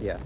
Yeah.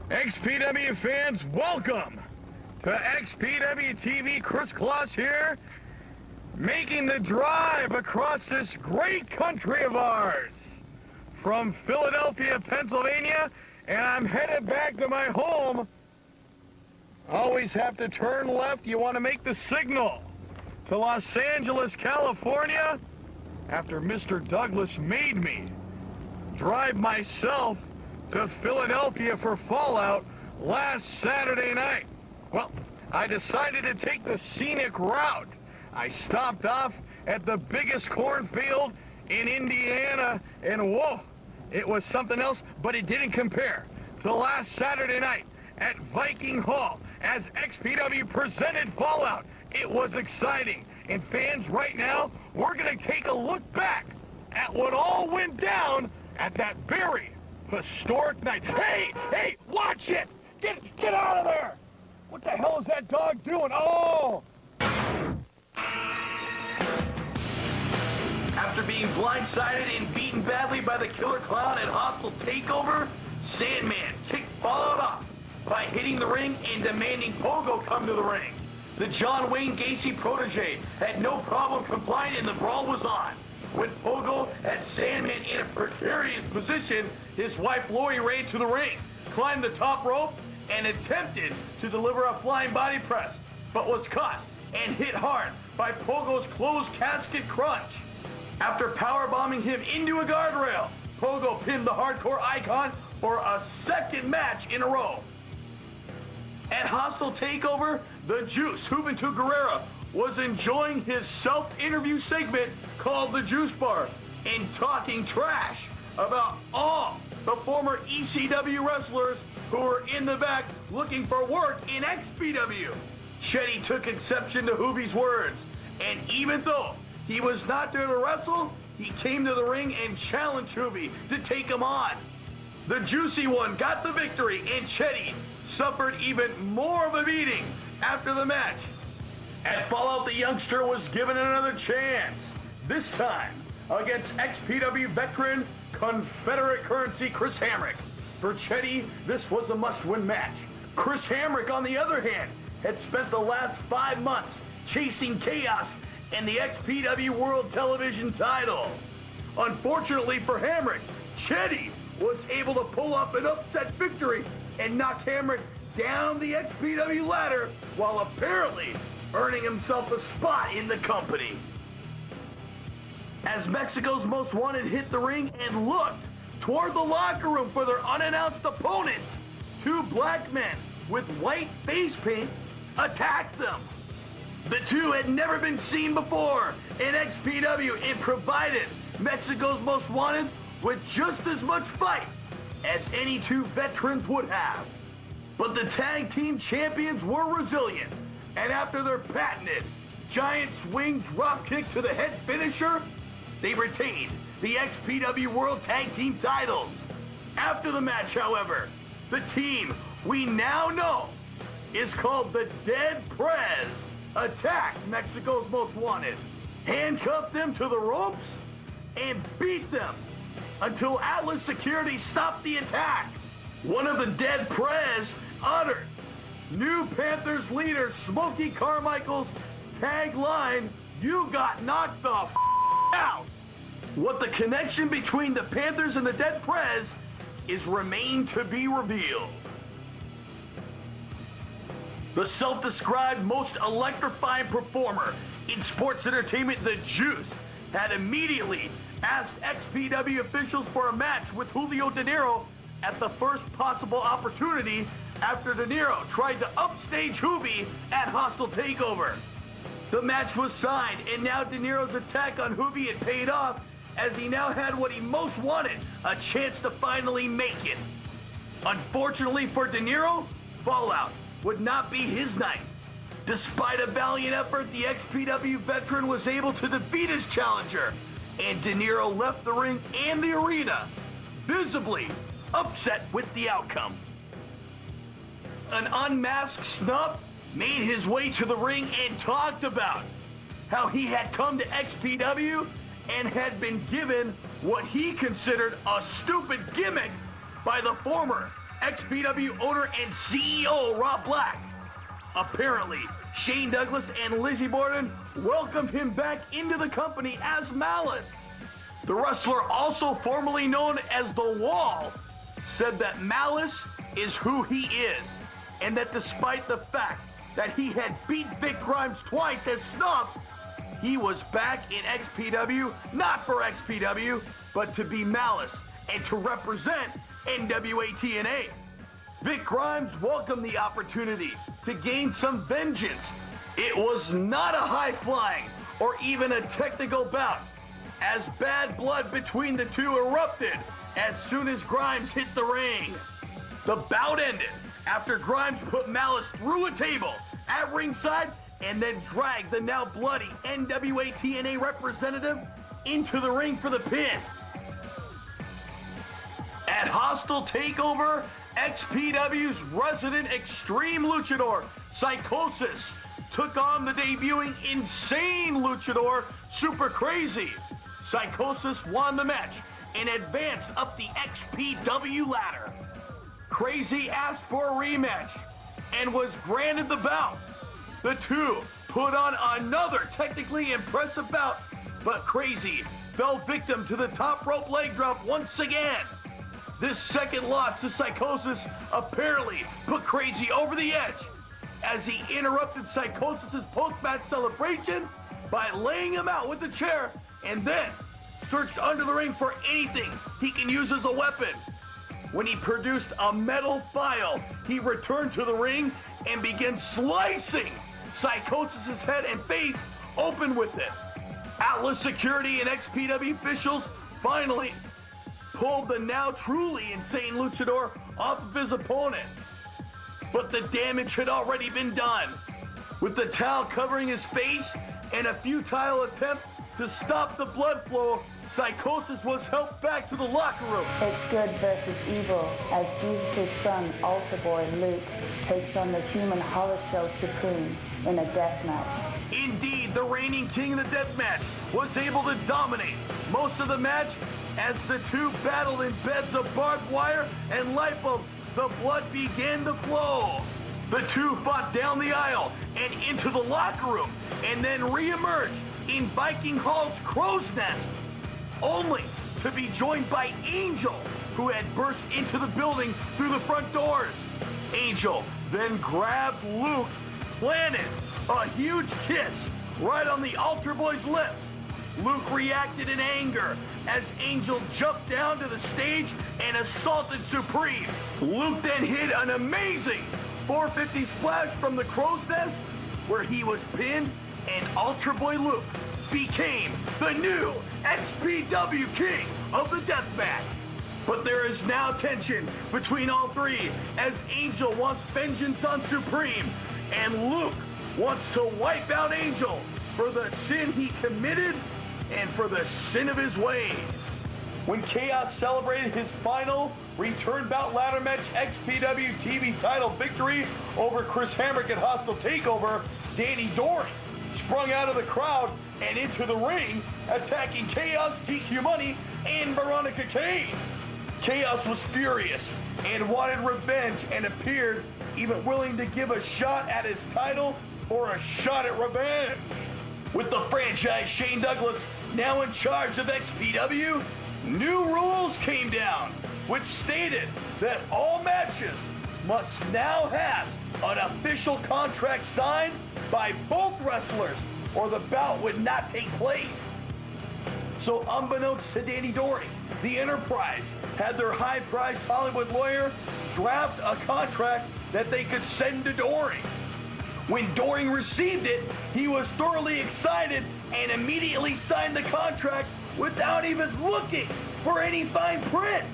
XPW fans, welcome to XPW TV. Chris Kloss here, making the drive across this great country of ours from Philadelphia, Pennsylvania, and I'm headed back to my home. Always have to turn left. You want to make the signal to Los Angeles, California, after Mr. Douglas made me drive myself to Philadelphia for Fallout last Saturday night. Well, I decided to take the scenic route. I stopped off at the biggest cornfield in Indiana, and whoa, it was something else, but it didn't compare to last Saturday night at Viking Hall as XPW presented Fallout. It was exciting. And fans, right now, we're going to take a look back at what all went down at that very historic night. Hey, watch it! Get out of there! What the hell is that dog doing? Oh! After being blindsided and beaten badly by the Killer Clown at Hostile Takeover, Sandman kicked Fallout off by hitting the ring and demanding Pogo come to the ring. The John Wayne Gacy protege had no problem complying and the brawl was on. When Pogo had Sandman in a precarious position, his wife Lori ran to the ring, climbed the top rope, and attempted to deliver a flying body press, but was caught and hit hard by Pogo's closed casket crunch. After powerbombing him into a guardrail, Pogo pinned the hardcore icon for a second match in a row. At Hostile Takeover, the Juice, Juventud Guerrera, was enjoying his self-interview segment called The Juice Bar and talking trash about all the former ECW wrestlers who were in the back looking for work in XPW. Chetty took exception to Hoovie's words, and even though he was not there to wrestle, he came to the ring and challenged Hoovie to take him on. The Juicy One got the victory, and Chetty suffered even more of a beating after the match. At Fallout, the youngster was given another chance, this time against XPW veteran Confederate Currency Chris Hamrick. For Chetty, this was a must-win match. Chris Hamrick, on the other hand, had spent the last 5 months chasing chaos and the XPW World Television title. Unfortunately for Hamrick, Chetty was able to pull off an upset victory and knock Hamrick down the XPW ladder while apparently earning himself a spot in the company. As Mexico's Most Wanted hit the ring and looked toward the locker room for their unannounced opponents, 2 black men with white face paint attacked them. The two had never been seen before in XPW and provided Mexico's Most Wanted with just as much fight as any 2 veterans would have. But the tag team champions were resilient, and after their patented giant swing drop kick to the head finisher, they retained the XPW World Tag Team titles. After the match, however, the team we now know is called the Dead Prez attacked Mexico's Most Wanted, handcuffed them to the ropes, and beat them until Atlas Security stopped the attack. One of the dead Prez uttered New Panthers leader Smokey Carmichael's tagline, "You got knocked the out." What the connection between the Panthers and the dead Prez is remain to be revealed. The self-described most electrifying performer in sports entertainment, the Juice, had immediately asked XPW officials for a match with Julio Dinero at the first possible opportunity after Dinero tried to upstage Juvi at Hostile Takeover. The match was signed, and now Dinero's attack on Juvi had paid off, as he now had what he most wanted, a chance to finally make it. Unfortunately for Dinero, Fallout would not be his night. Despite a valiant effort, the XPW veteran was able to defeat his challenger, and Dinero left the ring and the arena, visibly upset with the outcome. An unmasked Snuff made his way to the ring and talked about how he had come to XPW and had been given what he considered a stupid gimmick by the former XPW owner and CEO, Rob Black. Apparently, Shane Douglas and Lizzie Borden welcomed him back into the company as Malice. The wrestler, also formerly known as The Wall, said that Malice is who he is, and that despite the fact that he had beat Vic Grimes twice as Snuff, he was back in XPW, not for XPW, but to be Malice and to represent NWA TNA. Vic Grimes welcomed the opportunity to gain some vengeance. It was not a high-flying or even a technical bout, as bad blood between the two erupted as soon as Grimes hit the ring. The bout ended after Grimes put Malice through a table at ringside and then dragged the now bloody NWA TNA representative into the ring for the pin. At Hostile Takeover, XPW's resident extreme luchador, Psychosis, took on the debuting insane luchador, Super Crazy. Psychosis won the match and advanced up the XPW ladder. Crazy asked for a rematch and was granted the bout. The two put on another technically impressive bout, but Crazy fell victim to the top rope leg drop once again. This second loss to Psychosis apparently put Crazy over the edge, as he interrupted Psychosis' post-match celebration by laying him out with the chair and then searched under the ring for anything he can use as a weapon. When he produced a metal file, he returned to the ring and began slicing Psychosis' head and face open with it. Atlas Security and XPW officials finally pulled the now truly insane luchador off of his opponent. But the damage had already been done. With the towel covering his face and a futile attempt to stop the blood flow, Psychosis was helped back to the locker room. It's good versus evil, as Jesus' son, Altar Boy Luke, takes on the human horror show Supreme in a death match. Indeed, the reigning king of the death match was able to dominate most of the match as the two battled in beds of barbed wire and light bulbs. The blood began to flow. The two fought down the aisle and into the locker room and then re-emerged in Viking Hall's crow's nest, only to be joined by Angel, who had burst into the building through the front doors. Angel then grabbed Luke, planted a huge kiss right on the altar boy's lip. Luke reacted in anger as Angel jumped down to the stage and assaulted Supreme. Luke then hit an amazing 450 splash from the crow's nest, where he was pinned, and Altar Boy Luke became the new XPW King of the Deathmatch. But there is now tension between all three, as Angel wants vengeance on Supreme, and Luke wants to wipe out Angel for the sin he committed and for the sin of his ways. When Chaos celebrated his final return bout ladder match XPW TV title victory over Chris Hamrick at Hostile Takeover, Danny Doring sprung out of the crowd and into the ring, attacking Chaos, TQ Money, and Veronica Kane. Chaos was furious and wanted revenge and appeared even willing to give a shot at his title or a shot at revenge. With the franchise Shane Douglas now in charge of XPW, new rules came down, which stated that all matches must now have an official contract signed by both wrestlers or the bout would not take place. So unbeknownst to Danny Doring, the Enterprise had their high-priced Hollywood lawyer draft a contract that they could send to Doring. When Doring received it, he was thoroughly excited and immediately signed the contract without even looking for any fine print.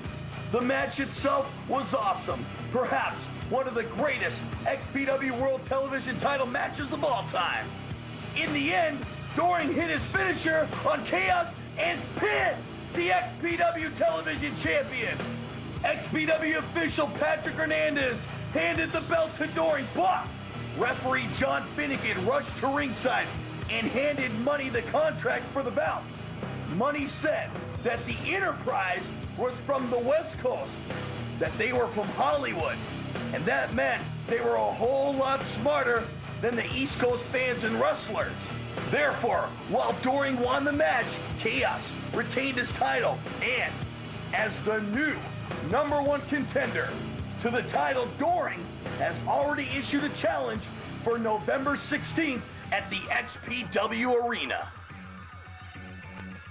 The match itself was awesome, perhaps one of the greatest XPW World Television title matches of all time. In the end, Doring hit his finisher on Chaos and pinned the XPW Television Champion. XPW official Patrick Hernandez handed the belt to Doring, but referee John Finnegan rushed to ringside and handed Money the contract for the bout. Money said that the Enterprise was from the West Coast, that they were from Hollywood, and that meant they were a whole lot smarter than the East Coast fans and wrestlers. Therefore, while Doring won the match, Chaos retained his title, and as the new #1 contender to the title, Doring has already issued a challenge for November 16th at the XPW Arena.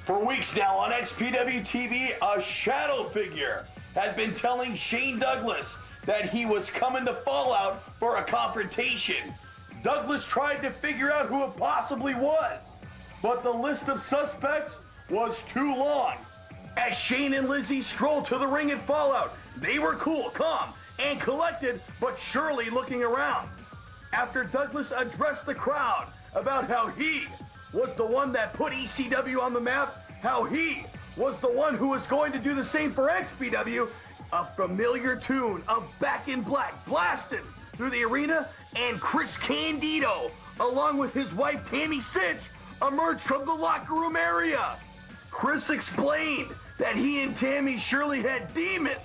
For weeks now on XPW TV, a shadow figure had been telling Shane Douglas that he was coming to Fallout for a confrontation. Douglas tried to figure out who it possibly was, but the list of suspects was too long. As Shane and Lizzie strolled to the ring at Fallout, they were cool, calm, and collected, but surely looking around. After Douglas addressed the crowd about how he was the one that put ECW on the map, how he was the one who was going to do the same for XPW, a familiar tune of Back in Black blasted through the arena, and Chris Candido, along with his wife Tammy Sitch, emerged from the locker room area. Chris explained that he and Tammy surely had demons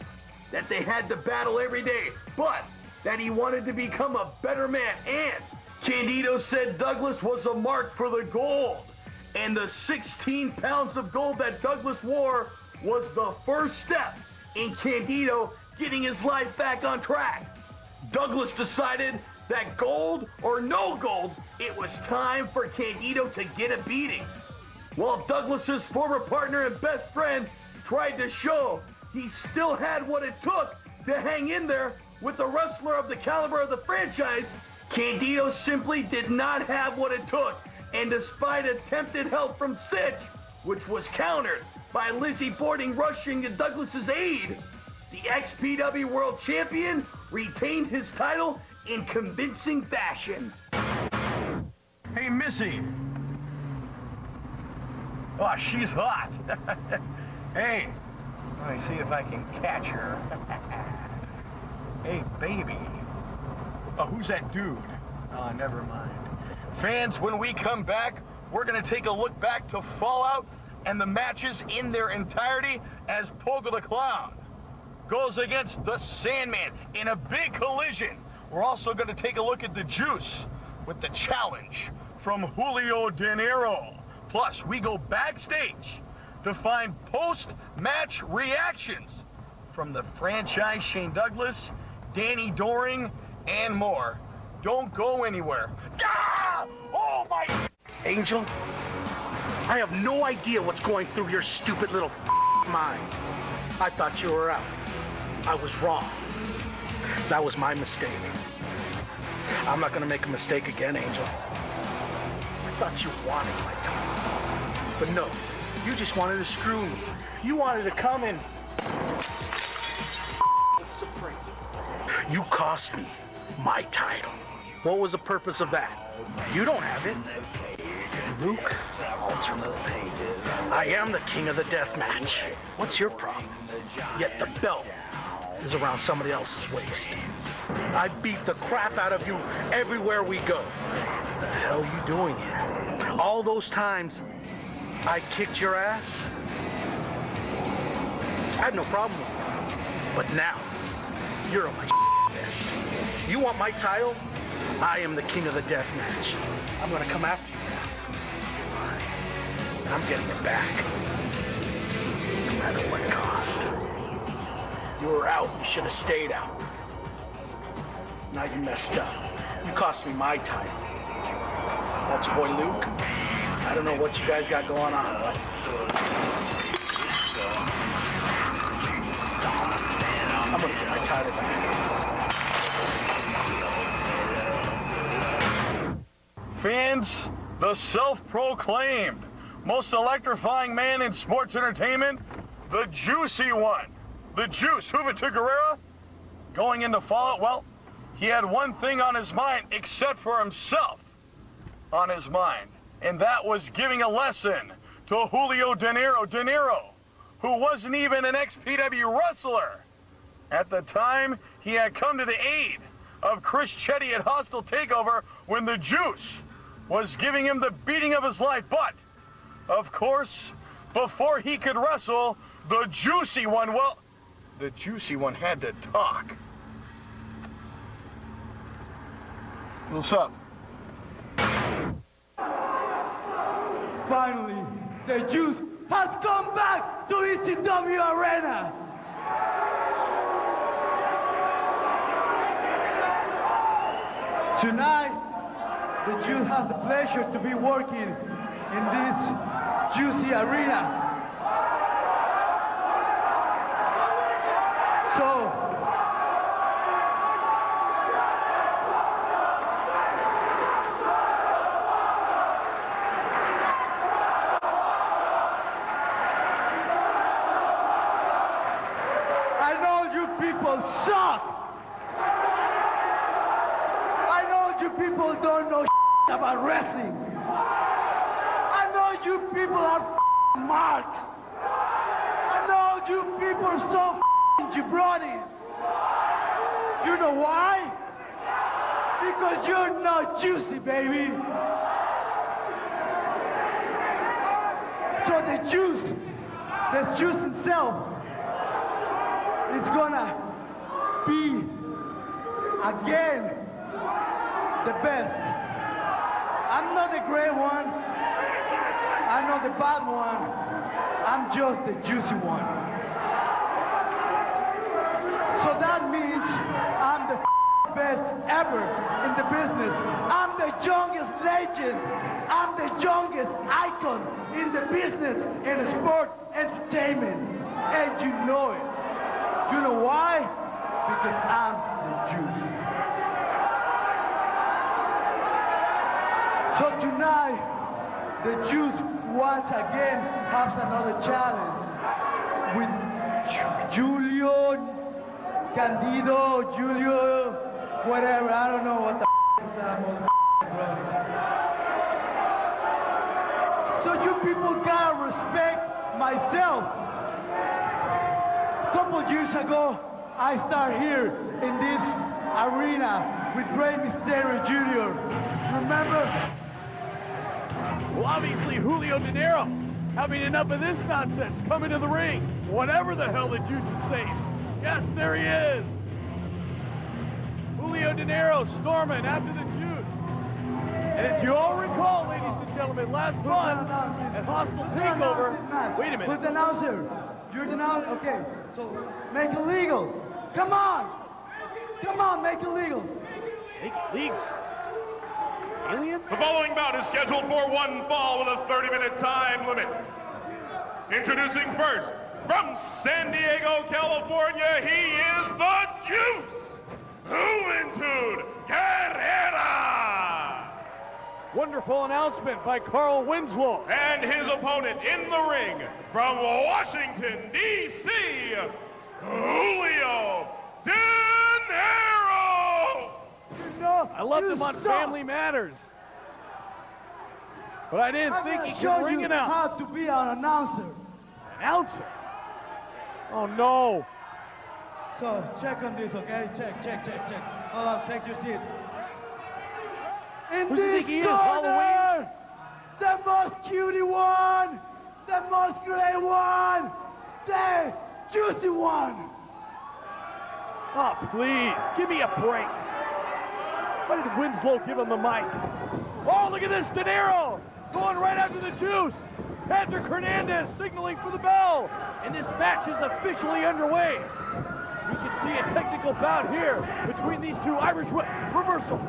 that they had to battle every day, but that he wanted to become a better man, and Candido said Douglas was a mark for the gold, and the 16 pounds of gold that Douglas wore was the first step in Candido getting his life back on track. Douglas decided that gold or no gold, it was time for Candido to get a beating. While Douglas's former partner and best friend tried to show he still had what it took to hang in there with a wrestler of the caliber of the franchise, Candido simply did not have what it took, and despite attempted help from Sitch, which was countered by Lizzie Borden rushing to Douglas's aid, the XPW World Champion retained his title in convincing fashion. Hey, Missy. Oh, she's hot. Hey, let me see if I can catch her. Hey, baby. Oh, who's that dude? Oh, never mind. Fans, when we come back, we're going to take a look back to Fallout and the matches in their entirety as Pogo the Clown goes against the Sandman in a big collision. We're also going to take a look at the Juice with the challenge from Julio Dinero. Plus, we go backstage to find post-match reactions from the franchise Shane Douglas, Danny Doring, and more. Don't go anywhere. Ah! Oh my... Angel, I have no idea what's going through your stupid little mind. I thought you were out. I was wrong. That was my mistake. I'm not gonna make a mistake again, Angel. I thought you wanted my time. But no, you just wanted to screw me. You wanted to come and... Supreme. You cost me my title. What was the purpose of that? You don't have it. Luke, I am the king of the death match. What's your problem? Yet the belt is around somebody else's waist. I beat the crap out of you everywhere we go. What the hell are you doing here? All those times I kicked your ass, I had no problem with it. But now, you're on my list. You want my title? I am the king of the death match. I'm gonna come after you now. And I'm getting it back. No matter what it cost. You were out, you should have stayed out. Now you messed up. You cost me my title. That's your boy Luke. I don't know what you guys got going on, but I'm gonna get my title back. Fans, the self-proclaimed most electrifying man in sports entertainment, the juicy one, the Juice, Juventud Guerrera, going into Fallout. Well, he had one thing on his mind, except for himself on his mind, and that was giving a lesson to Julio Dinero, who wasn't even an XPW wrestler. At the time, he had come to the aid of Chris Chetty at Hostile Takeover when the Juice was giving him the beating of his life. But, of course, before he could wrestle, the juicy one, well, the juicy one had to talk. What's up? Finally, the Juice has come back to XPW Arena. Tonight, the Juice has the pleasure to be working in this juicy arena. So, I know you people suck. I know you people don't know about wrestling. I know you people are marks. I know you people are so jabronis. You know why? Because you're not juicy, baby. So the juice himself is gonna be again the best. I'm not the great one. I'm not the bad one. I'm just the juicy one. So that means I'm the best ever in the business. I'm the youngest legend. I'm the youngest icon in the business in sport entertainment. And you know it. You know why? Because I'm the juice. So tonight, the Juice once again has another challenge with Julio, Julio, whatever. I don't know what the is that motherfucker. So you people gotta respect myself. A couple years ago, I started here in this arena with Rey Mysterio Jr. Remember? Well, obviously, Julio Dinero, having enough of this nonsense, coming to the ring. Whatever the hell the Juice is saying. Yes, there he is. Julio Dinero storming after the Juice. And as you all recall, ladies and gentlemen, last month at Hostile Takeover. Wait a minute. Who's the announcer? You're the announcer? Okay, so make it legal. Come on! Come on, make it legal. Make it legal. Alien? The following bout is scheduled for one fall with a 30-minute time limit. Introducing first, from San Diego, California, he is the Juice, Juventud Guerrera. Wonderful announcement by Carl Winslow. And his opponent in the ring, from Washington, D.C., Julio Dinero. I loved him on Family Matters. But I didn't think he could ring it out. How to be an announcer. Announcer? Oh, no. So, check on this, okay? Check. Hold on, take your seat. In Who do you this think he is, Halloween? corner, the most cutie one, the most great one, the juicy one. Oh, please, give me a break. Why did Winslow give him the mic? Oh, look at this, Dinero going right after the juice. Patrick Hernandez signaling for the bell. And this match is officially underway. We can see a technical bout here between these two. Irish whip, reversal,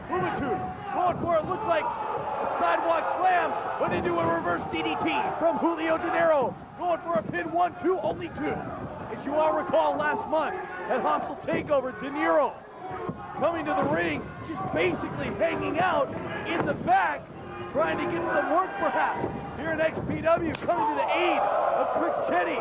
Juventud going for it. Looks like a sidewalk slam, but into a reverse DDT from Julio Dinero. Going for a pin, 1-2, only 2. As you all recall last month at Hostile Takeover, Dinero coming to the ring, just basically hanging out in the back, trying to get some work perhaps. Here in XPW, coming to the aid of Chris Chetty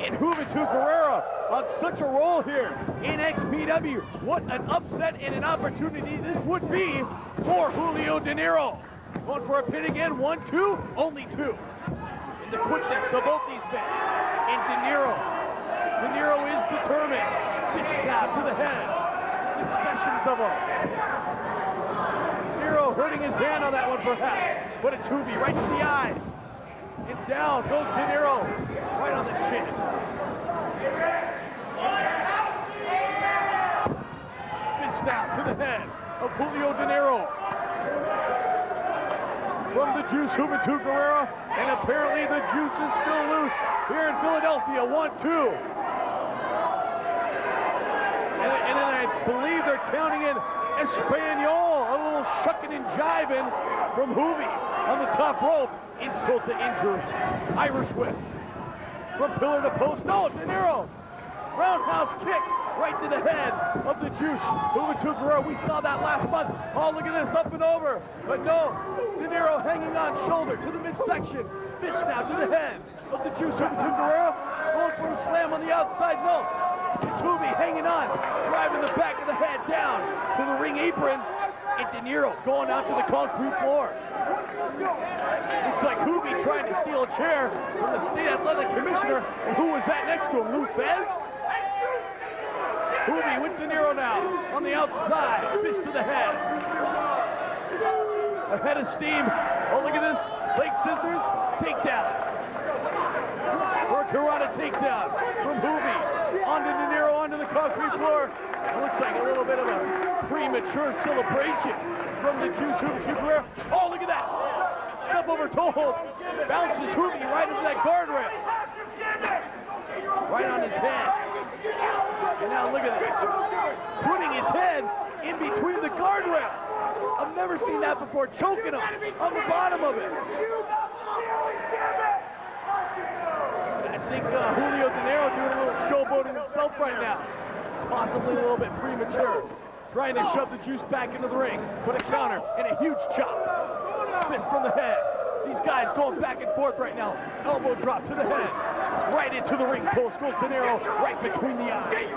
and Juventud Guerrera on such a roll here in XPW. What an upset and an opportunity this would be for Julio Dinero. Going for a pin again, 1-2, only 2. In the quickness of both these men. And Dinero is determined. Fist stab to the head. Successions of them. Dinero hurting his hand on that one perhaps. But a Tubi right to the eye. And down goes Dinero. Right on the chin. Fist stab to the head of Julio Dinero. From the juice, Juventud Guerrera, and apparently the juice is still loose here in Philadelphia. 1-2. And then I believe they're counting in Espanol, a little shucking and jiving from Juvi on the top rope. Insult to injury. Irish whip. From pillar to post. No, Dinero. Roundhouse kick right to the head of the juice. Juventud Guerrera, we saw that last month. Oh, look at this, up and over. But no, Dinero hanging on shoulder to the midsection. Fist now to the head of the juice. Juventud Guerrera going for a slam on the outside. No, Tubi hanging on, driving the back of the head down to the ring apron. And Dinero going out to the concrete floor. Looks like Juvi trying to steal a chair from the state athletic commissioner. And who was that next to him? Lou Fez? Juvi with Dinero now on the outside. Fist to the head. A head of steam. Oh, look at this. Leg scissors. Takedown. Or a karate takedown from Juvi. Onto Dinero, onto the concrete floor. It looks like a little bit of a premature celebration from the juice. Juventud Guerrera. Oh, look at that. Step over toe hold. Bounces Juvi right into that guardrail. Right on his head. And now look at this. Putting his head in between the guardrail. I've never seen that before. Choking him on the bottom of it. I think Julio Dinero doing a little showboating himself right now. Possibly a little bit premature. Trying to shove the juice back into the ring. Put a counter and a huge chop. Fist from the head. These guys going back and forth right now. Elbow drop to the head. Right into the ring post. Goes Dinero right between the eyes.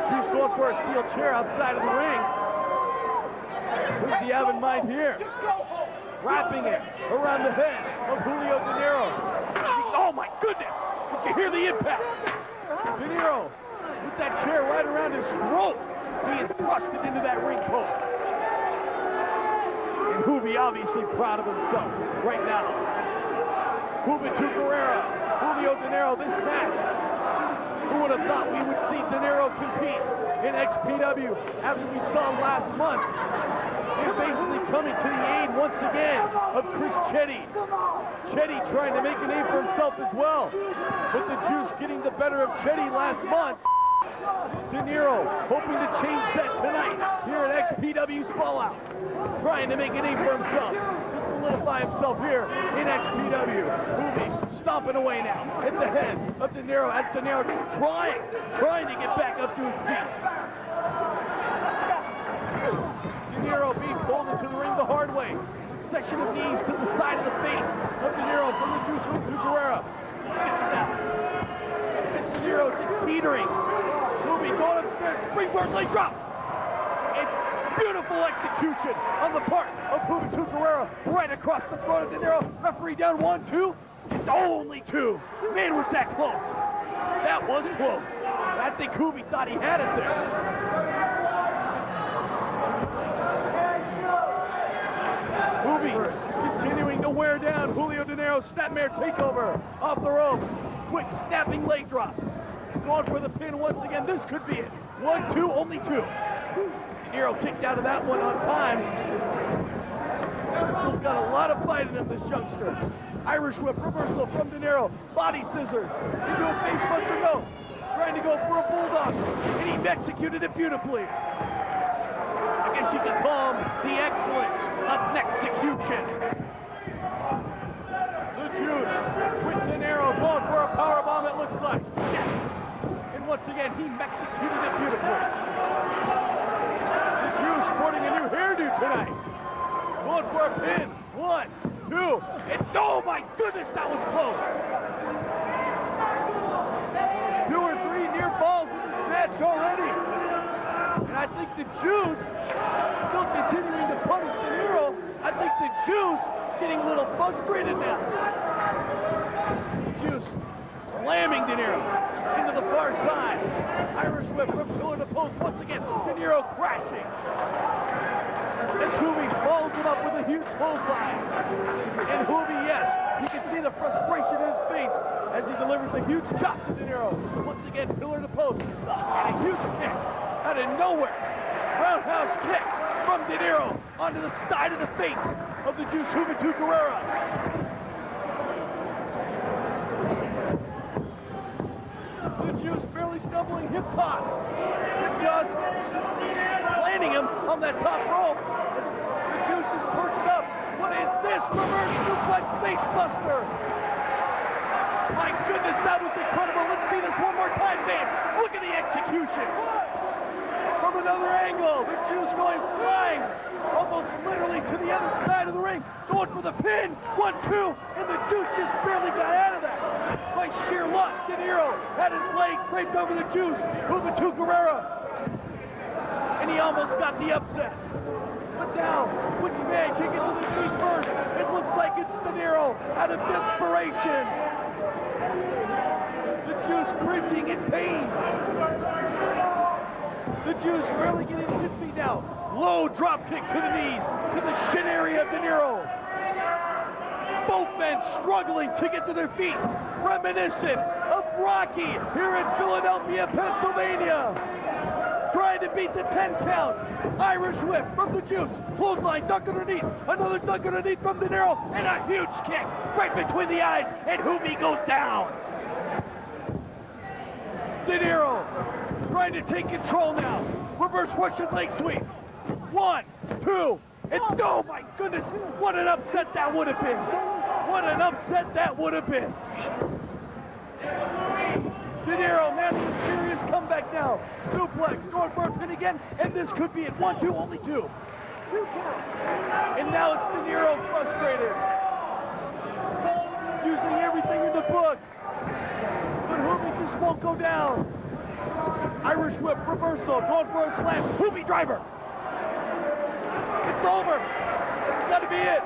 Juice going for a steel chair outside of the ring. What does he have in mind here? Wrapping it around the head of Julio Dinero. Oh my goodness! Did you hear the impact? Dinero with that chair right around his throat. He is thrusted into that ring post. And Juvi obviously proud of himself right now. Juventud Guerrera, Julio Dinero, this match. Who would have thought we would see Dinero compete in XPW after we saw last month? They're basically coming to the aid once again of Chris Chetty. Chetty trying to make a name for himself as well. But the juice getting the better of Chetty last month. Dinero hoping to change that tonight here at XPW's Fallout. Trying to make a name for himself. To solidify himself here in XPW. Moving, stomping away now at the head of Dinero. As Dinero trying to get back up to his feet. Dinero being pulled into the ring the hard way. Succession of knees to the side of the face of Dinero from the juice to Guerrera. Fist snap. And Dinero just teetering. Moving, going upstairs, springboard leg drop. And beautiful execution on the part of Juventud Guerrera right across the throat of Dinero. Referee down 1-2. And only 2. Man, was that close. That was close. I think Juvi thought he had it there. to wear down Julio Dinero. Snapmare takeover off the ropes. Quick snapping leg drop. Going for the pin once again. This could be it. 1, 2, only 2. Dinero kicked out of that one on time. He's got a lot of fight in him, this youngster. Irish whip, reversal from Dinero. Body scissors. Into a face buster, no. Trying to go for a bulldog. And he executed it beautifully. I guess you could call him the excellence of execution. The Juice with Dinero going for a powerbomb, it looks like. Yes. And once again, he executed it beautifully. The Juice sporting a new hairdo tonight. Going for a pin. 1, 2, and oh my goodness, that was close. 2 or 3 near falls in this match already. And I think the Juice still continuing to punish Dinero. I think the Juice getting a little frustrated now. Juice slamming Dinero into the far side. Irish whip from pillar to post once again. Dinero crashing. And Juvi follows him up with a huge clothesline. And Juvi, yes, you can see the frustration in his face as he delivers a huge chop to Dinero. Once again, pillar to post. And a huge kick out of nowhere. Roundhouse kick from Dinero onto the side of the face of the Juice Juventud Guerrera. The Juice barely stumbling hip toss. Just landing him on that top rope. The Juice is perched up. What is this? Reverse suplex face buster. My goodness, that was incredible. Let's see this one more time, man. Look at the execution. From another angle, the Juice going flying, almost literally to the other side of the ring, going for the pin. 1, 2, and the Juice just barely got out of that. By sheer luck, Dinero had his leg draped over the Juice, Juventud Guerrera. And he almost got the upset. But now, which man can get to the feet first? It looks like it's Dinero out of desperation. The Juice cringing in pain. The Juice barely getting his feet now. Low drop kick to the knees, to the shin area of Dinero. Both men struggling to get to their feet. Reminiscent of Rocky here in Philadelphia, Pennsylvania. Trying to beat the 10 count. Irish whip from the Juice. Clothesline, duck underneath. Another duck underneath from Dinero. And a huge kick right between the eyes. And Juvi goes down. Dinero trying to take control now. Reverse Russian leg sweep. 1, 2, and oh my goodness, what an upset that would have been. What an upset that would have been. Dinero mounting a serious comeback now. Suplex, going for a pin again, and this could be it. 1, 2, only 2. And now it's Dinero frustrated. Using everything in the book. But Juvi just won't go down. Irish whip, reversal, going for a slam. Juvi driver. It's over. It's got to be it.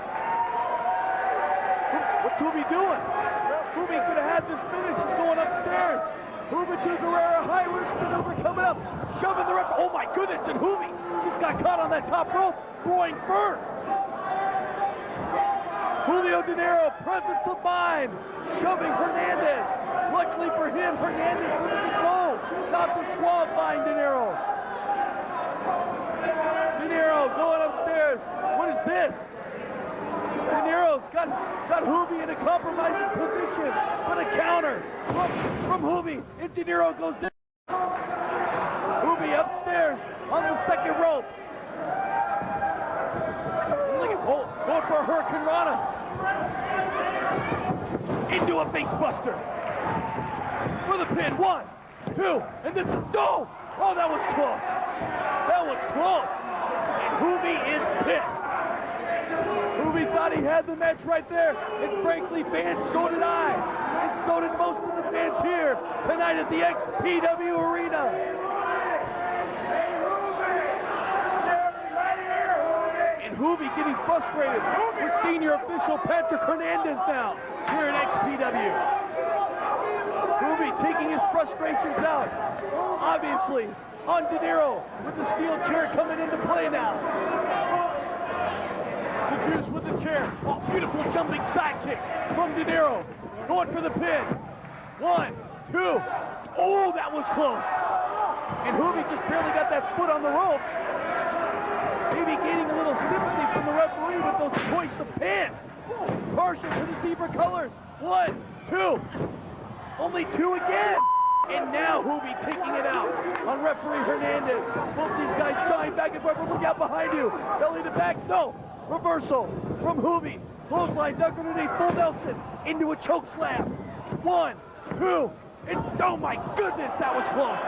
What's Juvi doing? Juvi could have had this finish. He's going upstairs. Juventud Guerrera, high risk maneuver coming up. Shoving the ref. Oh my goodness, and Juvi just got caught on that top rope. Going first. Julio Dinero, presence of mind. Shoving Hernandez. Luckily for him, Hernandez with the control. Not the swab behind Dinero. Dinero going upstairs. What is this? Dinero's got Juvi in a compromising position, but a counter from Juvi. And Dinero goes down. Juvi upstairs on the second rope. Look at going for a Hurricane Rana. Into a face buster. For the pin. 1, 2, and this is no! Oh, that was close. That was close. And Juvi is pissed. Juvi thought he had the match right there, and frankly, fans, so did I. And so did most of the fans here tonight at the XPW Arena. And Juvi getting frustrated with senior official Patrick Hernandez now here at XPW. Juvi taking his frustrations out, obviously, on Dinero with the steel chair coming into play now. The Juice with the chair. Oh, beautiful jumping kick from Dinero. Going for the pin. 1, 2. Oh, that was close. And Julio just barely got that foot on the rope. Maybe gaining a little sympathy from the referee with those choice of pins. Partial to the zebra colors. 1, 2. Only 2 again. And now Julio taking it out on referee Hernandez. Both these guys trying back and forth, but look out behind you. Belly to back, no. Reversal from Julio. Clothesline, duck underneath, full Nelson into a choke slam. 1, 2, and oh my goodness, that was close.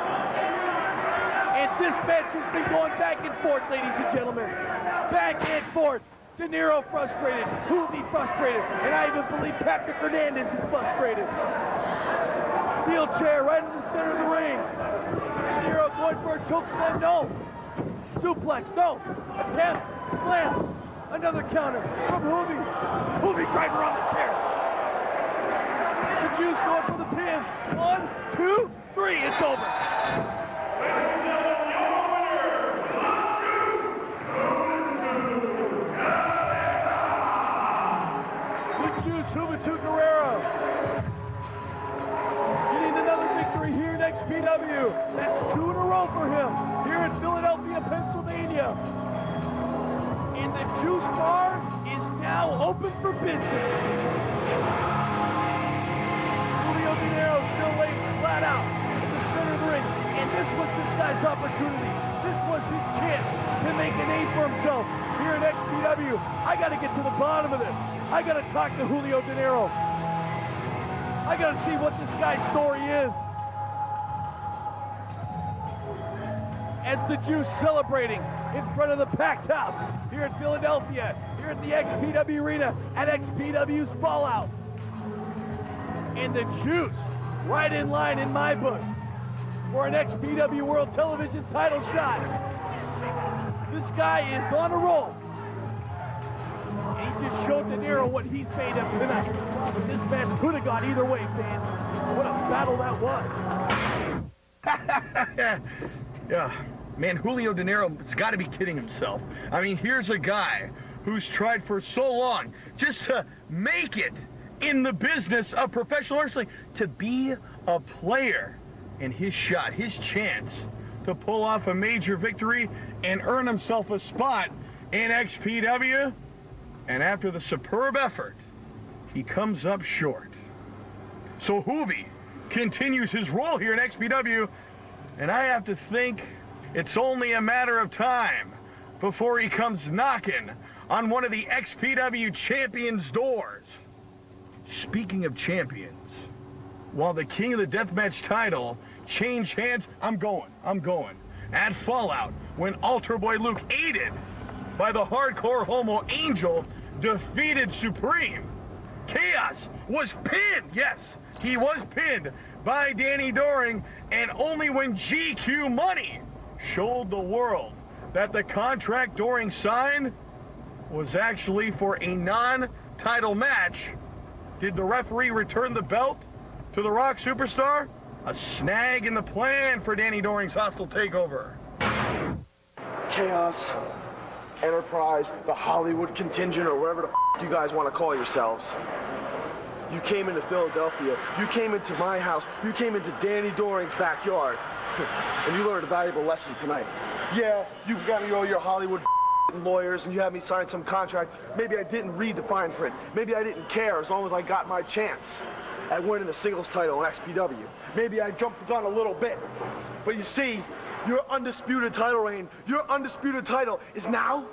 And this match has been going back and forth, ladies and gentlemen. Back and forth. Dinero frustrated, Julio frustrated, and I even believe Patrick Hernandez is frustrated. Steel chair right in the center of the ring. Dinero going for a choke slam, no. Suplex, no. Attempt, slam. Another counter from Julio. Julio driving around the chair. The Juice going for the pin. 1, 2, 3, it's over. The Juice, Juventud Guerrera. Getting another victory here in XPW. That's 2 in a row for him here in Philadelphia, Pennsylvania. And the Juice Bar is now open for business. Julio Dinero still laying flat out in the center of the ring. And this was this guy's opportunity. This was his chance to make a name for himself here at XPW. I got to get to the bottom of this. I got to talk to Julio Dinero. I got to see what this guy's story is. As the Juice celebrating in front of the packed house here in Philadelphia, here at the XPW Arena at XPW's Fallout. And the Juice right in line in my book for an XPW World Television title shot. This guy is on a roll. And he just showed Dinero what he's made of tonight. But this match could have gone either way, fans. What a battle that was. Yeah. Man, Julio Dinero has got to be kidding himself. I mean, here's a guy who's tried for so long just to make it in the business of professional wrestling, to be a player. And his shot, his chance to pull off a major victory and earn himself a spot in XPW. And after the superb effort, he comes up short. So Julio continues his role here in XPW, and I have to think it's only a matter of time before he comes knocking on one of the XPW champions' doors. Speaking of champions, while the King of the Deathmatch title changed hands, I'm going. At Fallout, when Altar Boy Luke, aided by the Hardcore Homo Angel, defeated Supreme, Chaos was pinned. Yes, he was pinned by Danny Doring, and only when GQ Money showed the world that the contract Doring signed was actually for a non-title match did the referee return the belt to the Rock Superstar. A snag in the plan for Danny Doring's hostile takeover. Chaos, Enterprise, the Hollywood contingent, or whatever the you guys want to call yourselves. You came into Philadelphia, you came into my house, you came into Danny Doring's backyard, and you learned a valuable lesson tonight. Yeah, you got me all your Hollywood lawyers, and you had me sign some contract. Maybe I didn't read the fine print. Maybe I didn't care as long as I got my chance at winning the singles title in XPW. Maybe I jumped the gun a little bit. But you see, your undisputed title reign, your undisputed title is now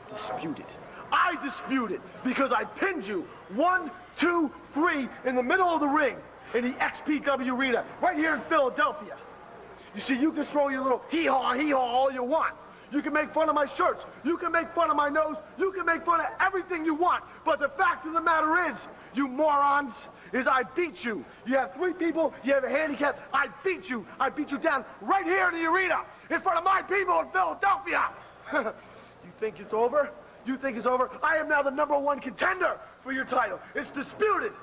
disputed. I dispute it because I pinned you 1, 2, 3 in the middle of the ring in the XPW Arena right here in Philadelphia. You see, you can throw your little hee-haw all you want. You can make fun of my shirts. You can make fun of my nose. You can make fun of everything you want. But the fact of the matter is, you morons, is I beat you. You have 3 people. You have a handicap. I beat you. I beat you down right here in the arena in front of my people in Philadelphia. You think it's over? You think it's over? I am now the #1 contender for your title. It's disputed.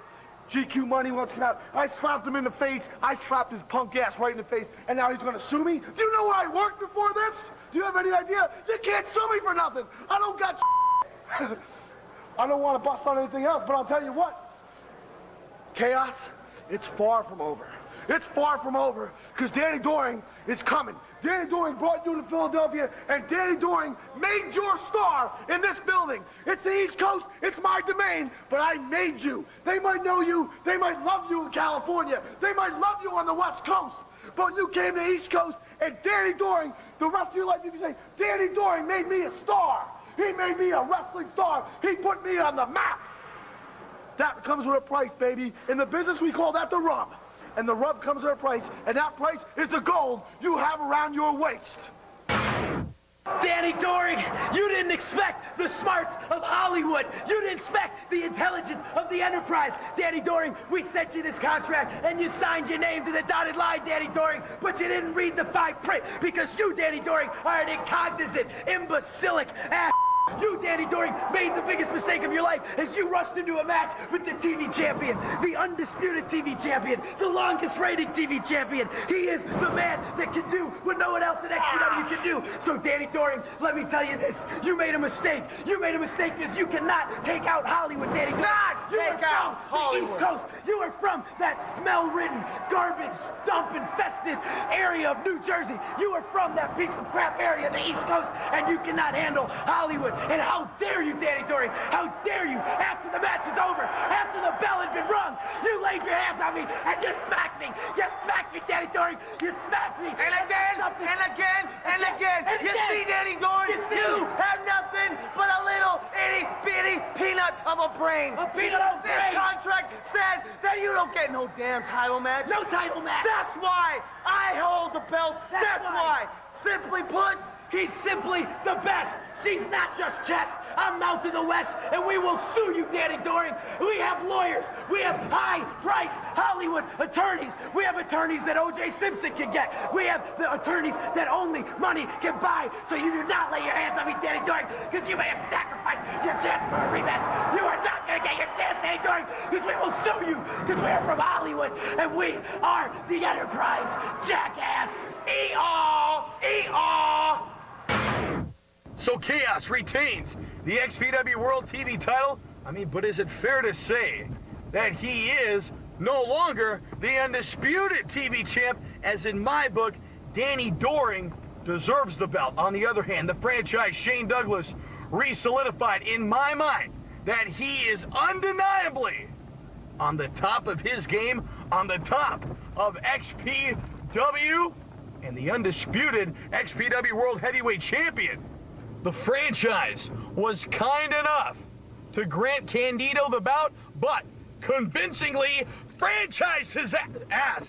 GQ Money wants to come out. I slapped him in the face. I slapped his punk ass right in the face. And now he's going to sue me? Do you know where I worked before this? Do you have any idea? You can't sue me for nothing. I don't got I don't want to bust on anything else, but I'll tell you what. Chaos, it's far from over. It's far from over, because Danny Doring is coming. Danny Doring brought you to Philadelphia, and Danny Doring made your star in this building. It's the East Coast, it's my domain, but I made you. They might know you, they might love you in California, they might love you on the West Coast, but you came to the East Coast, and Danny Doring, the rest of your life you can say, Danny Doring made me a star. He made me a wrestling star. He put me on the map. That comes with a price, baby. In the business, we call that the rub. And the rub comes at a price, and that price is the gold you have around your waist. Danny Doring, you didn't expect the smarts of Hollywood. You didn't expect the intelligence of the enterprise. Danny Doring, we sent you this contract, and you signed your name to the dotted line, Danny Doring, but you didn't read the fine print, because you, Danny Doring, are an incognizant, imbecilic ass. You, Danny Doring, made the biggest mistake of your life as you rushed into a match with the TV champion, the undisputed TV champion, the longest-rated TV champion. He is the man that can do what no one else at XPW can do. So, Danny Doring, let me tell you this. You made a mistake. You made a mistake because you cannot take out Hollywood, Danny Doring. You are from the East Coast. You are from that smell-ridden, garbage, dump-infested area of New Jersey. You are from that piece of crap area of the East Coast, and you cannot handle Hollywood. And how dare you, Danny Doring? How dare you, after the match is over, after the bell had been rung, you laid your hands on me and you smacked me. You smacked me, Danny Doring. You smacked me. And again, and again, and again. You see, Danny Doring, you have nothing but a little itty-bitty peanut of a brain. A peanut of a brain. This contract said that you don't get no damn title match. No title match. That's why I hold the belt. That's why. Simply put, he's simply the best. She's not just chess. I'm Mount of the West, and we will sue you, Danny Doring. We have lawyers. We have high-priced Hollywood attorneys. We have attorneys that O.J. Simpson can get. We have the attorneys that only money can buy. So you do not lay your hands on me, Danny Doring, because you may have sacrificed your chance for a rematch. You are not going to get your chance, Danny Doring, because we will sue you, because we are from Hollywood, and we are the Enterprise, jackass. E-aw! E-aw! So Chaos retains the XPW World TV title. But is it fair to say that he is no longer the undisputed TV champ, as in my book, Danny Doring deserves the belt? On the other hand, the franchise Shane Douglas re-solidified in my mind that he is undeniably on the top of his game, on the top of XPW, and the undisputed XPW World Heavyweight Champion. The franchise was kind enough to grant Candido the bout, but convincingly franchised his ass.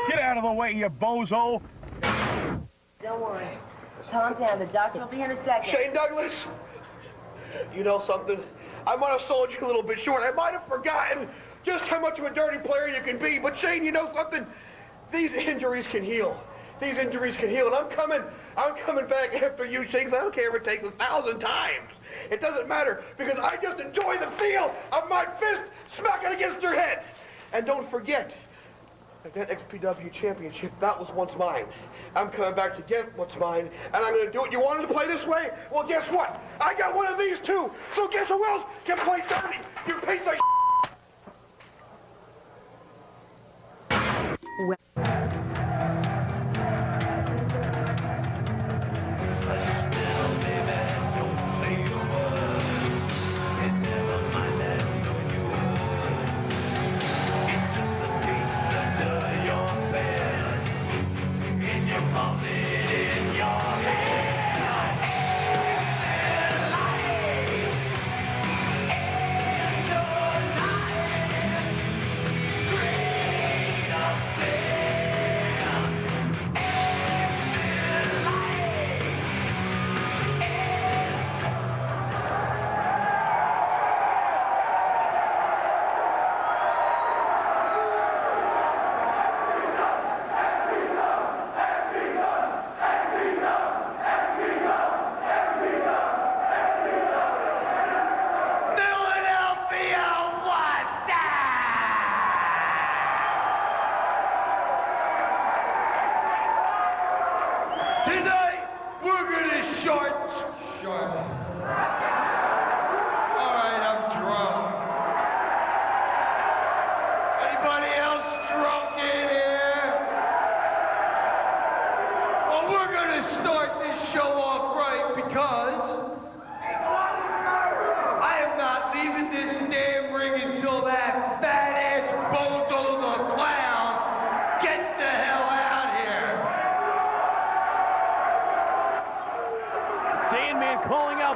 Get out of the way, you bozo. Don't worry. Calm down. The doctor will be here in a second. Shane Douglas, you know something? I might have sold you a little bit short. I might have forgotten just how much of a dirty player you can be. But Shane, you know something? These injuries can heal. These injuries can heal, and I'm coming back after you, Shane. I don't care if it takes 1,000 times. It doesn't matter, because I just enjoy the feel of my fist smacking against your head. And don't forget, that XPW championship, that was once mine. I'm coming back to get what's mine, and I'm going to do it. You wanted to play this way? Well, guess what? I got one of these, too. So guess who else can play dirty? You piece of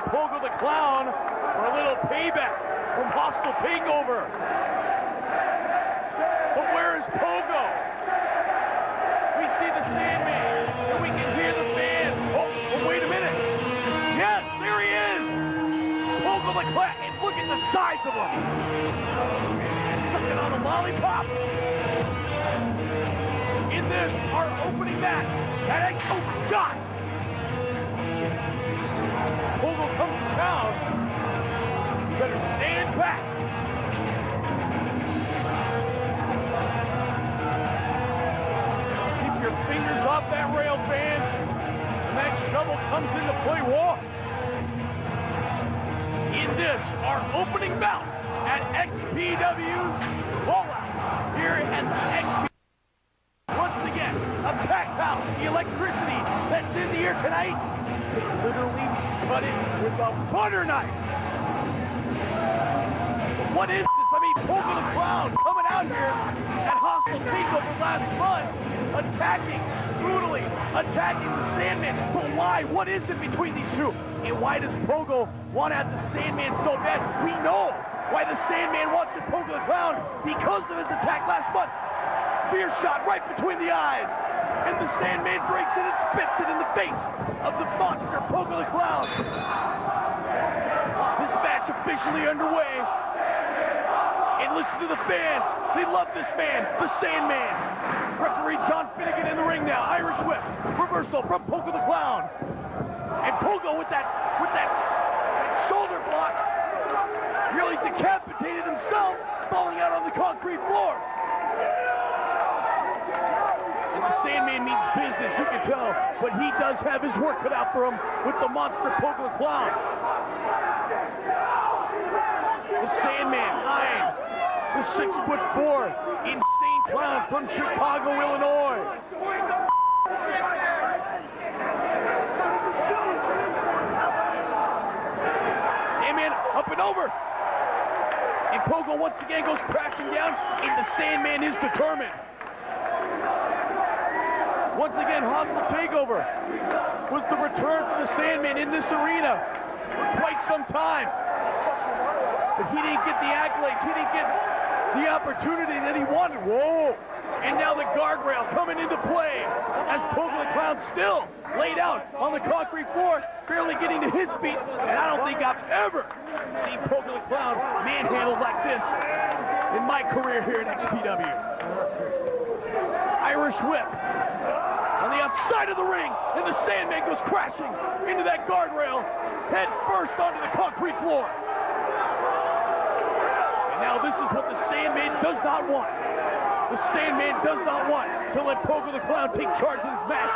Pogo the Clown for a little payback from Hostile Takeover. But where is Pogo? We see the Sandman, and we can hear the fans. Oh, wait a minute. Yes, there he is. Pogo the Clown, and look at the size of him. Sucking on a lollipop. In this, our opening match. Oh, God. Pogo comes to town. You better stand back. Keep your fingers off that rail, fans. And that shovel comes into play. Whoa. In this, our opening bout at XPW's Fallout here at the XPW. Once again, a packed house. The electricity that's in the air tonight, they literally cut it with a butter knife. What is this? I mean, Pogo the Clown coming out here at Hostile Takeover last month, brutally attacking the Sandman. But why? What is it between these two? And why does Pogo want to have the Sandman so bad? We know why the Sandman wants to Pogo the Clown because of his attack last month. Spear shot right between the eyes. And the Sandman breaks it and spits it in the face of the monster Pogo the Clown. This match officially underway. And listen to the fans. They love this man, the Sandman. Referee John Finnegan in the ring now. Irish whip. Reversal from Pogo the Clown. And Pogo with that shoulder block really decapitated himself, falling out on the concrete floor. And the Sandman means business, you can tell, but he does have his work cut out for him with the monster Pogo the Clown. The Sandman eyeing the 6'4" insane clown from Chicago, Illinois. Sandman up and over. And Pogo once again goes crashing down, and the Sandman is determined. Once again, Hostile Takeover was the return for the Sandman in this arena for quite some time. But he didn't get the accolades. He didn't get the opportunity that he wanted. Whoa! And now the guardrail coming into play as Pogo the Clown still laid out on the concrete floor, barely getting to his feet. And I don't think I've ever seen Pogo the Clown manhandled like this in my career here at XPW. Irish whip on the outside of the ring, and the Sandman goes crashing into that guardrail, head first onto the concrete floor. And now this is what the Sandman does not want. The Sandman does not want to let Pogo the Clown take charge of this match.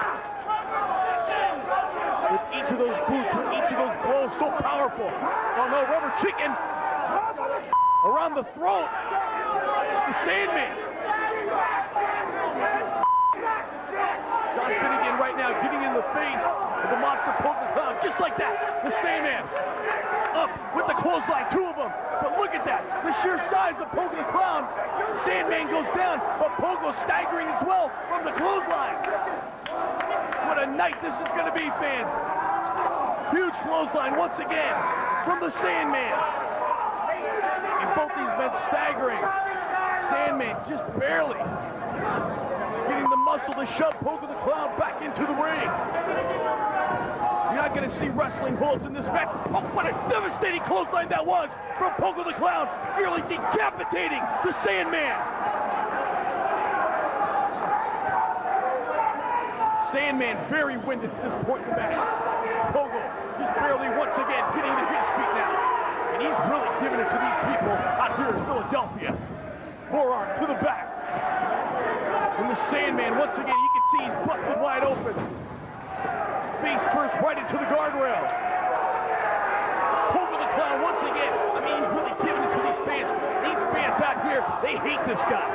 With each of those boots, with each of those blows so powerful. Oh no, rubber chicken around the throat. The Sandman. John Finnegan right now getting in the face of the monster Pogo the Clown, just like that. The Sandman up with the clothesline, two of them. But look at that, the sheer size of Pogo the Clown. Sandman goes down, but Pogo staggering as well from the clothesline. What a night this is going to be, fans. Huge clothesline once again from the Sandman. And both these men staggering. Sandman just barely getting the muscle to shove Pogo the Clown back into the ring. You're not going to see wrestling bullets in this match. Oh, what a devastating clothesline that was from Pogo the Clown, nearly decapitating the Sandman. Sandman very winded at this point in the match. Pogo just barely once again getting to his feet now. And he's really giving it to these people out here in Philadelphia. Forearm to the back. And the Sandman, once again, you can see he's busted wide open. Face first right into the guardrail. Pogo the Clown, once again, I mean, he's really giving it to these fans. These fans out here, they hate this guy.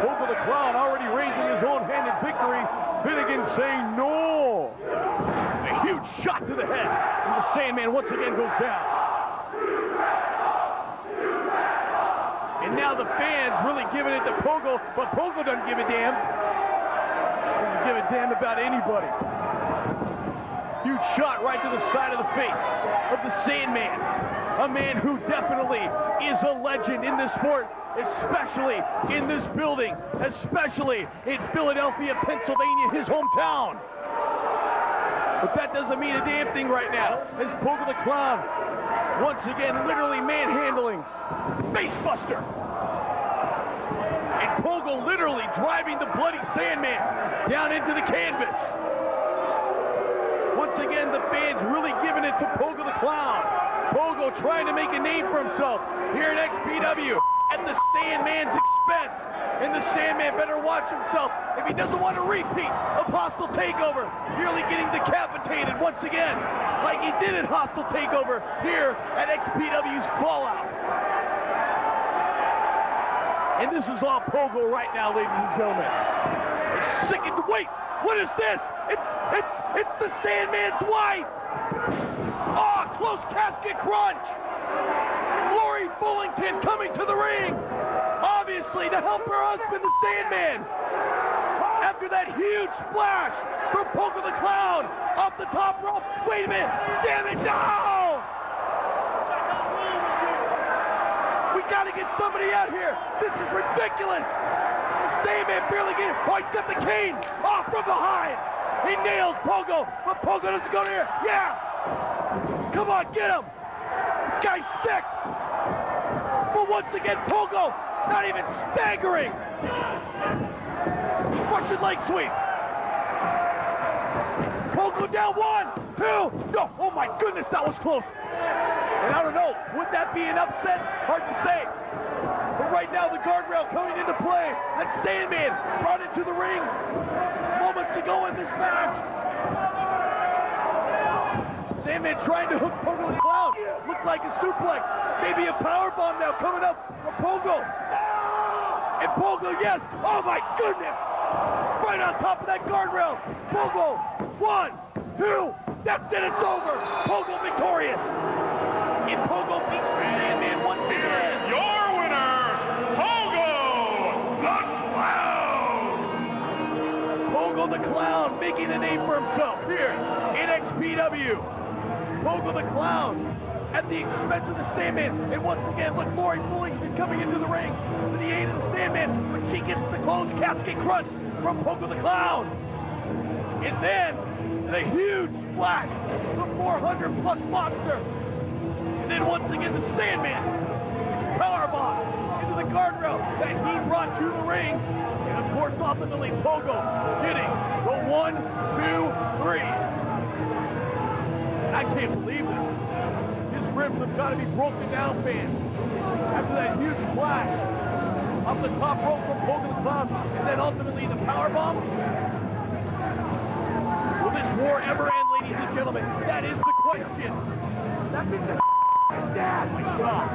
Pogo the Clown already raising his own hand in victory. Finnegan saying no. A huge shot to the head. And the Sandman once again goes down. And now the fans really giving it to Pogo, but Pogo doesn't give a damn. Doesn't give a damn about anybody. Huge shot right to the side of the face of the Sandman. A man who definitely is a legend in this sport, especially in this building, especially in Philadelphia, Pennsylvania, his hometown. But that doesn't mean a damn thing right now, as Pogo the Clown, once again, literally manhandling Facebuster. And Pogo literally driving the bloody Sandman down into the canvas. Once again, the fans really giving it to Pogo the Clown. Pogo trying to make a name for himself here at XPW at the Sandman's expense. And the Sandman better watch himself if he doesn't want a repeat of Hostile Takeover, nearly getting decapitated once again, like he did at Hostile Takeover here at XPW's Fallout. And this is all Pogo right now, ladies and gentlemen. It's sickened. Wait, what is this? It's the Sandman's wife. Oh, close casket crunch. Lori Bullington coming to the ring. Obviously to help her husband, the Sandman. After that huge splash from Pogo the Clown off the top rope. Wait a minute. Damn it, no! We gotta get somebody out here. This is ridiculous. The Sandman barely getting it. Oh, he's got the cane off from behind. He nails Pogo, but Pogo doesn't go here. Yeah! Come on, get him! This guy's sick! But once again, Pogo not even staggering! Russian leg sweep! Pogo down 1, 2, no! Oh my goodness, that was close! And I don't know, would that be an upset? Hard to say. But right now, the guardrail coming into play. That Sandman brought into the ring moments ago in this match. Sandman trying to hook Pogo the Clown. Looks like a suplex. Maybe a powerbomb now coming up from Pogo. And Pogo, yes. Oh my goodness. Right on top of that guardrail. Pogo, 1, 2. That's it, it's over. Pogo victorious. And Pogo beats the Sandman once again. Your winner, Pogo the Clown. Pogo the Clown making a name for himself here in XPW. Pogo the Clown at the expense of the Sandman. And once again, look, Lori Bullington coming into the ring for the aid of the Sandman. But she gets the closed casket crush from Pogo the Clown. And then the huge splash, the 400-plus monster. And then once again, the Sandman powerbomb into the guardrail that he brought to the ring. And of course, ultimately, Pogo getting the 1, 2, 3. I can't believe this. His ribs have got to be broken down, fans. After that huge splash off the top rope from Pogo the Clown, and then ultimately the powerbomb. Will this war ever end, ladies and gentlemen? That is the question. That means the dad, my God.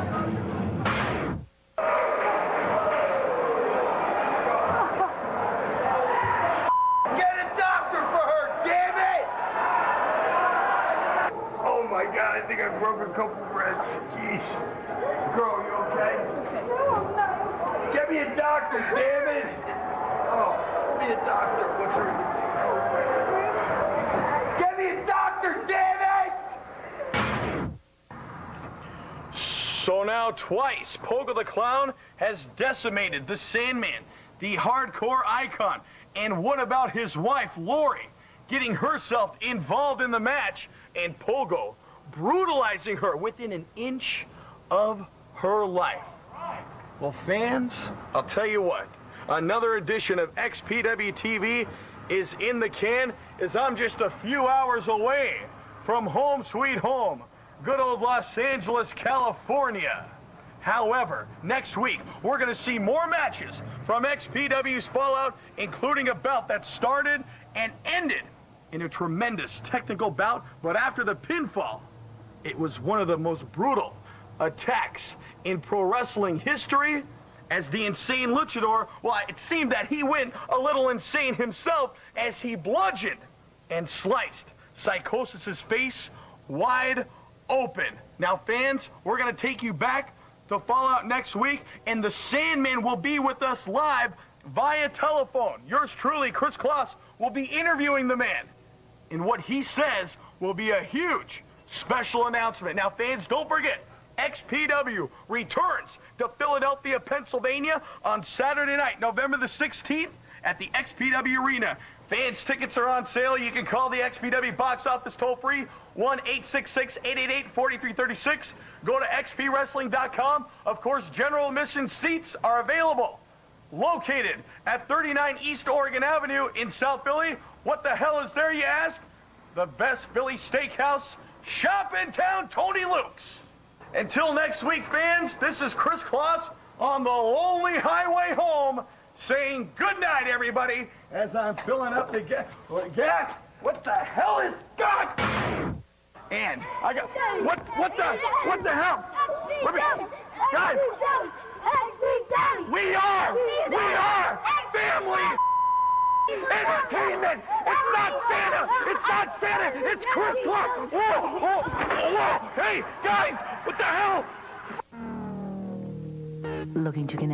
Get a doctor for her, damn it! Oh my God, I think I broke a couple ribs. Jeez. Girl, you okay? No, I'm not. Get me a doctor, damn it! Oh, get me a doctor. What's her? Get me a doctor, damn it! So now twice, Pogo the Clown has decimated the Sandman, the hardcore icon. And what about his wife, Lori, getting herself involved in the match, and Pogo brutalizing her within an inch of her life? Well, fans, I'll tell you what, another edition of XPW TV is in the can, as I'm just a few hours away from home sweet home, good old Los Angeles, California. However, next week, we're going to see more matches from XPW's Fallout, including a bout that started and ended in a tremendous technical bout, but after the pinfall, it was one of the most brutal attacks in pro wrestling history, as the insane luchador, well, it seemed that he went a little insane himself as he bludgeoned and sliced Psychosis' face wide open. Now, fans, we're going to take you back to Fallout next week, and the Sandman will be with us live via telephone. Yours truly, Chris Kloss, will be interviewing the man. And what he says will be a huge special announcement. Now, fans, don't forget, XPW returns to Philadelphia, Pennsylvania on Saturday night, November the 16th at the XPW Arena. Fans, tickets are on sale. You can call the XPW box office toll-free, 1-866-888-4336. Go to xpwrestling.com. Of course, general admission seats are available. Located at 39 East Oregon Avenue in South Philly. What the hell is there, you ask? The best Philly steakhouse shop in town, Tony Luke's. Until next week, fans, this is Chris Kloss on the lonely highway home saying good night, everybody, as I'm filling up the gas. What the hell is God? And I got what the hell? Guys, we are family entertainment. It's not Santa. It's Chris Kloss. Whoa! Hey, guys, what the hell? Looking to connect.